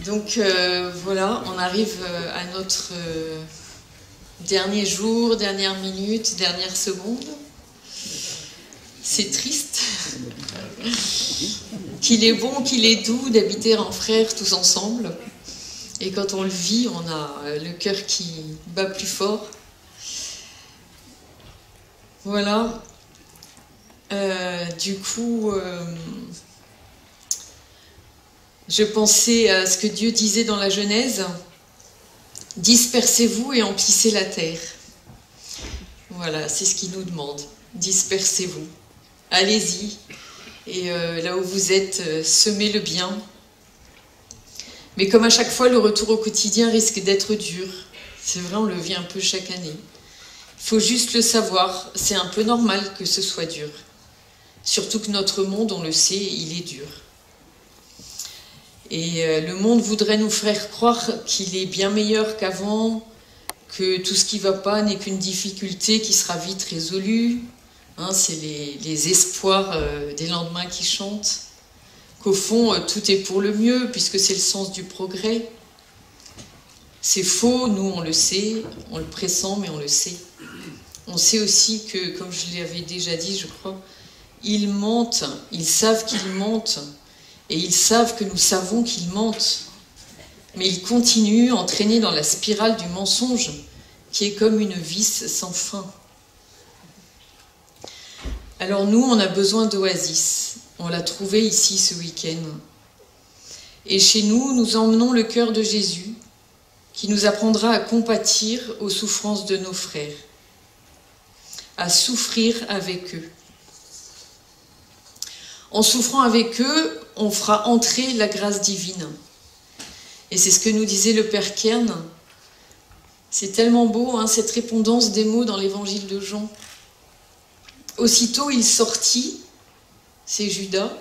Donc voilà, on arrive à notre dernier jour, dernière minute, dernière seconde. C'est triste. Qu'il est bon, qu'il est doux d'habiter en frères tous ensemble. Et quand on le vit, on a le cœur qui bat plus fort. Voilà. Du coup, je pensais à ce que Dieu disait dans la Genèse. Dispersez-vous et emplissez la terre. Voilà, c'est ce qu'il nous demande. Dispersez-vous. Allez-y. Et là où vous êtes, semez le bien. Mais comme à chaque fois, le retour au quotidien risque d'être dur. C'est vrai, on le vit un peu chaque année. Il faut juste le savoir, c'est un peu normal que ce soit dur. Surtout que notre monde, on le sait, il est dur. Et le monde voudrait nous faire croire qu'il est bien meilleur qu'avant, que tout ce qui ne va pas n'est qu'une difficulté qui sera vite résolue. Hein, c'est les espoirs des lendemains qui chantent. Qu'au fond, tout est pour le mieux, puisque c'est le sens du progrès. C'est faux, nous on le sait, on le pressent, mais on le sait. On sait aussi que, comme je l'avais déjà dit, je crois, ils mentent, ils savent qu'ils mentent, et ils savent que nous savons qu'ils mentent. Mais ils continuent entraînés dans la spirale du mensonge, qui est comme une vis sans fin. Alors nous, on a besoin d'oasis. On l'a trouvé ici ce week-end. Et chez nous, nous emmenons le cœur de Jésus, qui nous apprendra à compatir aux souffrances de nos frères, à souffrir avec eux. En souffrant avec eux, on fera entrer la grâce divine. Et c'est ce que nous disait le Père Kern. C'est tellement beau, hein, cette répondance des mots dans l'évangile de Jean. Aussitôt il sortit, c'est Judas,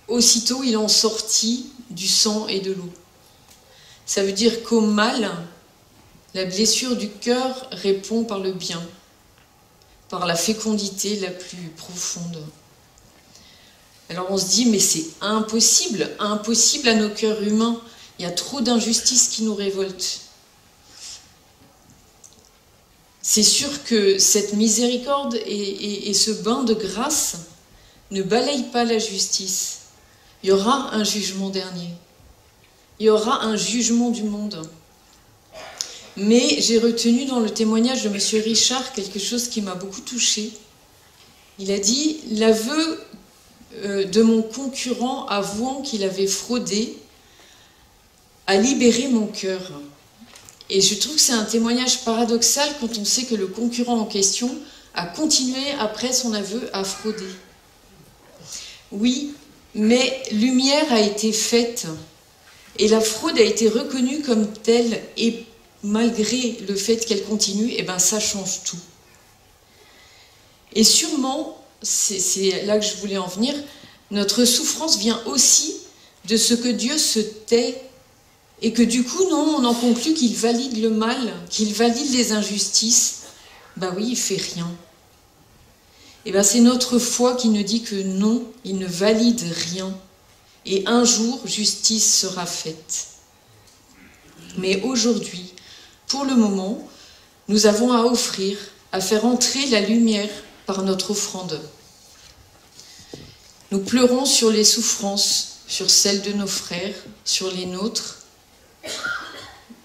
aussitôt il en sortit du sang et de l'eau. Ça veut dire qu'au mal, la blessure du cœur répond par le bien, par la fécondité la plus profonde. Alors on se dit, mais c'est impossible, impossible à nos cœurs humains. Il y a trop d'injustices qui nous révoltent. C'est sûr que cette miséricorde et ce bain de grâce ne balaye pas la justice. Il y aura un jugement dernier. Il y aura un jugement du monde. Mais j'ai retenu dans le témoignage de M. Richard quelque chose qui m'a beaucoup touchée. Il a dit « L'aveu de mon concurrent avouant qu'il avait fraudé a libéré mon cœur. » Et je trouve que c'est un témoignage paradoxal quand on sait que le concurrent en question a continué après son aveu à frauder. Oui, mais lumière a été faite et la fraude a été reconnue comme telle, et malgré le fait qu'elle continue, eh ben ça change tout. Et sûrement, c'est là que je voulais en venir, notre souffrance vient aussi de ce que Dieu se tait, et que du coup, non, on en conclut qu'il valide le mal, qu'il valide les injustices. Ben oui, il fait rien. Et ben c'est notre foi qui nous dit que non, il ne valide rien. Et un jour, justice sera faite. Mais aujourd'hui, pour le moment, nous avons à offrir, à faire entrer la lumière par notre offrande. Nous pleurons sur les souffrances, sur celles de nos frères, sur les nôtres.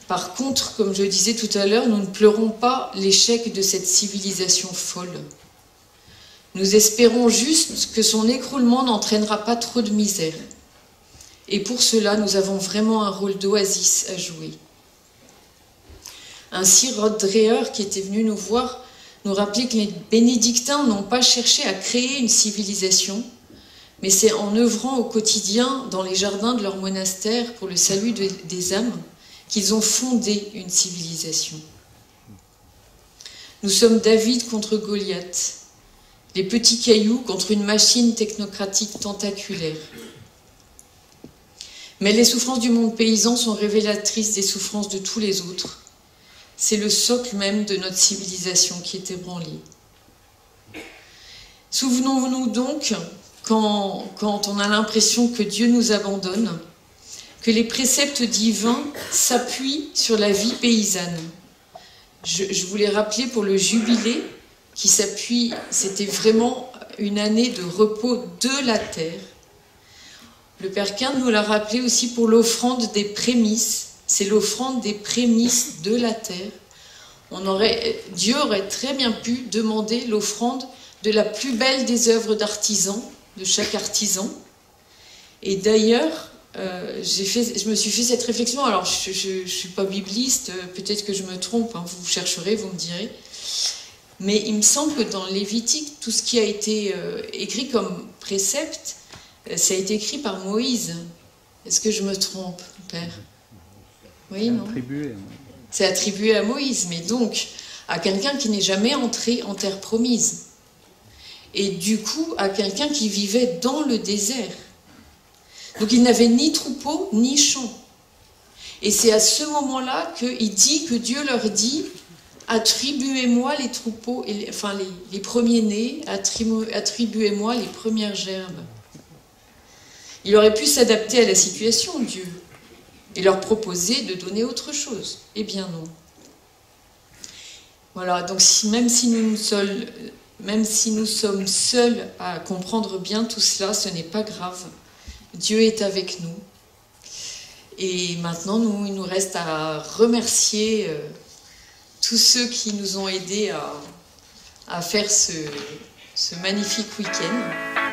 Par contre, comme je le disais tout à l'heure, nous ne pleurons pas l'échec de cette civilisation folle. Nous espérons juste que son écroulement n'entraînera pas trop de misère. Et pour cela, nous avons vraiment un rôle d'oasis à jouer. Ainsi, Rod Dreher, qui était venu nous voir, nous rappelait que les bénédictins n'ont pas cherché à créer une civilisation, mais c'est en œuvrant au quotidien dans les jardins de leur monastère pour le salut des âmes qu'ils ont fondé une civilisation. Nous sommes David contre Goliath, les petits cailloux contre une machine technocratique tentaculaire. Mais les souffrances du monde paysan sont révélatrices des souffrances de tous les autres. C'est le socle même de notre civilisation qui est ébranlée. Souvenons-nous donc, quand on a l'impression que Dieu nous abandonne, que les préceptes divins s'appuient sur la vie paysanne. Je voulais rappeler pour le jubilé qui s'appuie, c'était vraiment une année de repos de la terre. Le Père Quinte nous l'a rappelé aussi pour l'offrande des prémices. C'est l'offrande des prémices de la terre. Dieu aurait très bien pu demander l'offrande de la plus belle des œuvres d'artisan, de chaque artisan. Et d'ailleurs, je me suis fait cette réflexion. Alors, je ne suis pas bibliste, peut-être que je me trompe, hein, vous chercherez, vous me direz. Mais il me semble que dans Lévitique, tout ce qui a été écrit comme précepte, ça a été écrit par Moïse. Est-ce que je me trompe, Père? Oui, non? C'est attribué à Moïse, mais donc à quelqu'un qui n'est jamais entré en terre promise. Et du coup, à quelqu'un qui vivait dans le désert. Donc il n'avait ni troupeau, ni champ. Et c'est à ce moment-là qu'il dit que Dieu leur dit « Attribuez-moi les troupeaux, les premiers-nés, attribuez-moi les premières gerbes. » Il aurait pu s'adapter à la situation, Dieu, et leur proposer de donner autre chose. Eh bien non. Voilà, donc même si nous sommes seuls à comprendre bien tout cela, ce n'est pas grave. Dieu est avec nous. Et maintenant, il nous reste à remercier tous ceux qui nous ont aidés à faire ce magnifique week-end.